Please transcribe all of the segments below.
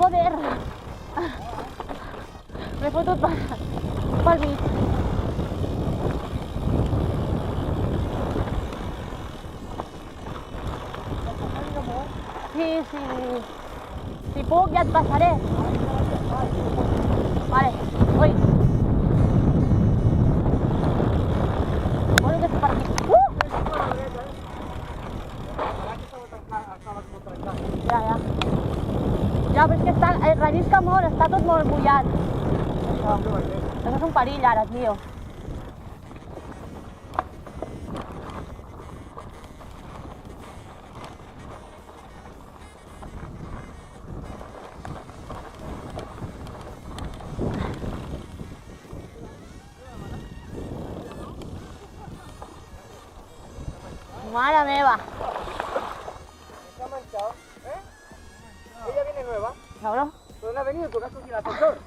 Joder! M'he fotut pel mig. Si puc ja et passaré. Vale, ui. Bueno, que és per aquí. Ja. Ja, però és que està, rellisca molt, està tot molt mullat. Això és un perill ara, tio. Mare meva. ¿Se ha manchado? ¿Eh? Ella viene nueva. Cabrón. ¿Dónde ha venido? ¿Tú que has cogido el ascensor?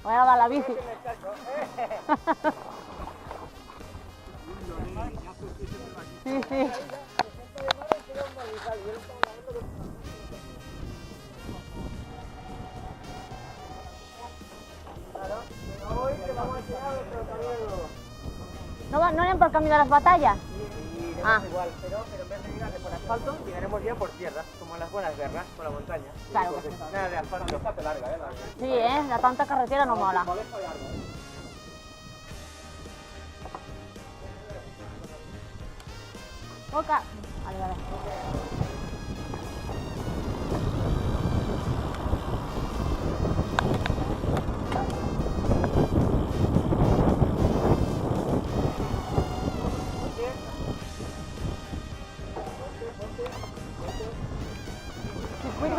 Voy a grabar la bici. Sí. ¿No anem por el camino de las batallas? Sí, iremos igual, pero en vez de llegar por asfalto, llegaremos ya por tierra, como en las buenas guerras, por la montaña. Claro. Nada de asfalto. Sí, la tanta carretera no mola. Boca. Vale.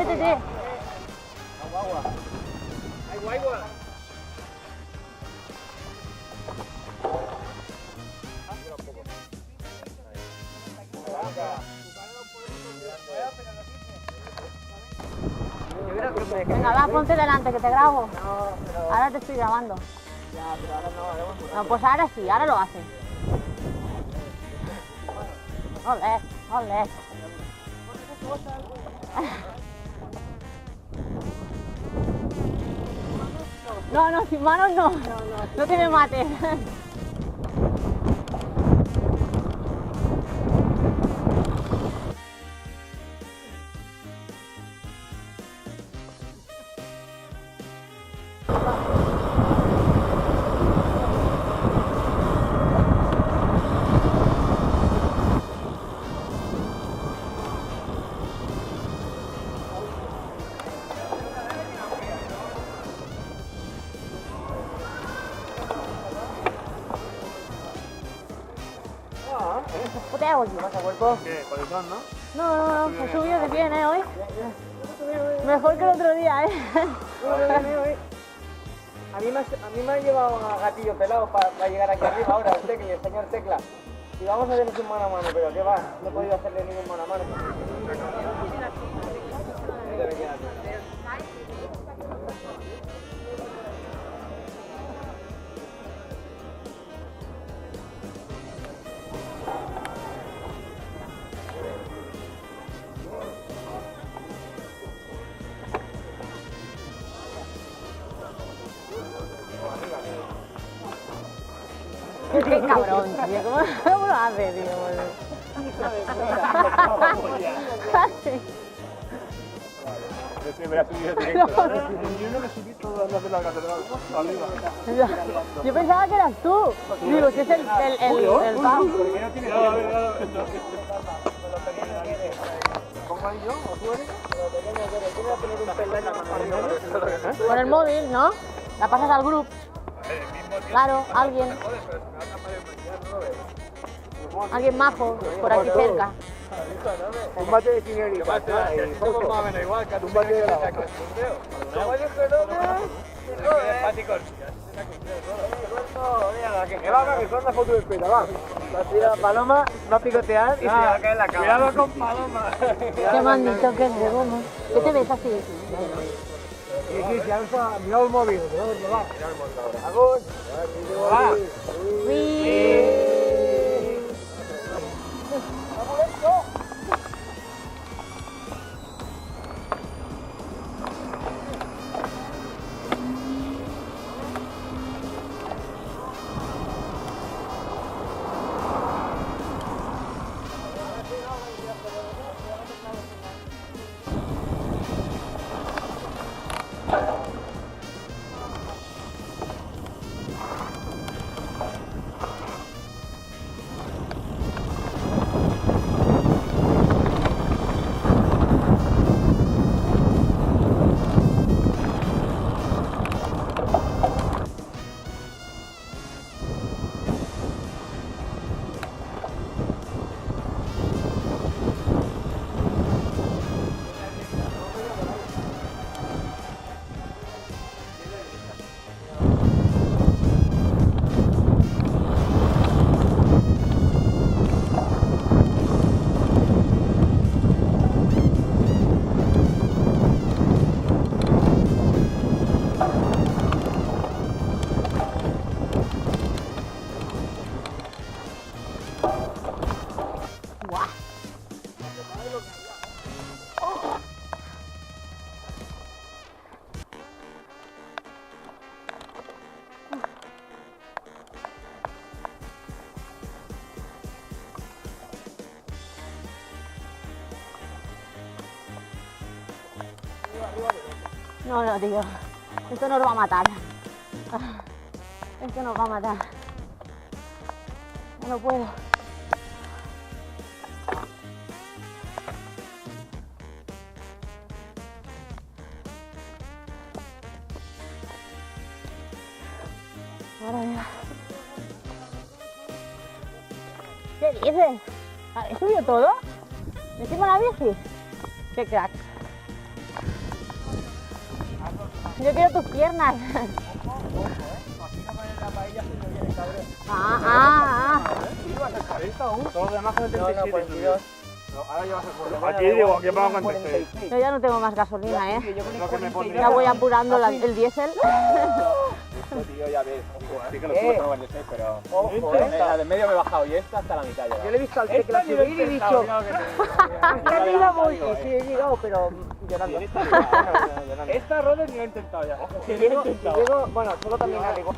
Vete. Agua. Venga, va, ponte delante que te grabo. Ahora te estoy grabando. Ya, pero ahora no, No, pues ahora sí, ahora lo haces. Ole. No, sin manos no. No te me mates. Puteo, tío. ¿Vas a cuerpo? ¿Qué? ¿Colizón, no? No, he subido de bien, hoy. Mejor que el otro día, A mí me ha llevado a gatillo pelado para llegar aquí arriba ahora, el señor Tecla. Y vamos a hacerles un mano a mano, pero ¿qué va? No he podido hacerle ningún mano a mano. Qué cabrón, tío. ¿Cómo lo hace, tío? Yo siempre he subido directo. Yo no me subí todas las de la catedral. Arriba. Yo pensaba que eras tú. Digo, si es el Pau. ¿Por qué no tienes ¿Pongo ahí yo? ¿O tú eres? Con el móvil, ¿no? La pasas al grupo. Claro, alguien majo, por aquí cerca. Un bate de Cineri. Más o menos igual, que un bate de la Que son una foto de espera, va. La paloma va a picotear y se va a caer la cama. Cuidado con paloma. Qué me han dicho que es de goma. ¿Qué te ves así? Sí, ya está. Mira el móvil. Va. No, no, tío. Esto nos va a matar. Esto nos va a matar. No puedo. Madre mía. ¿Qué dices? ¿He subido todo? ¿Encima la bici? ¡Qué crack! Yo quiero tus piernas. Todos los demás con el No, 37. 42. Ahora llevas el 42. Aquí digo que vamos con 36. Yo ya no tengo más gasolina, ¿eh? Lo que me pone. Ya voy apurando el diésel. Tío, ya ves, sí que lo Eh. subo a 46, pero Ojo, la de medio me he bajado y esta hasta la mitad Yo llega. le he visto al Tecla subir y he dicho, hasta arriba voy. Y sí, he llegado, pero llorando. Esta Roder ni lo he intentado ya. Y llego, bueno, solo también al igual.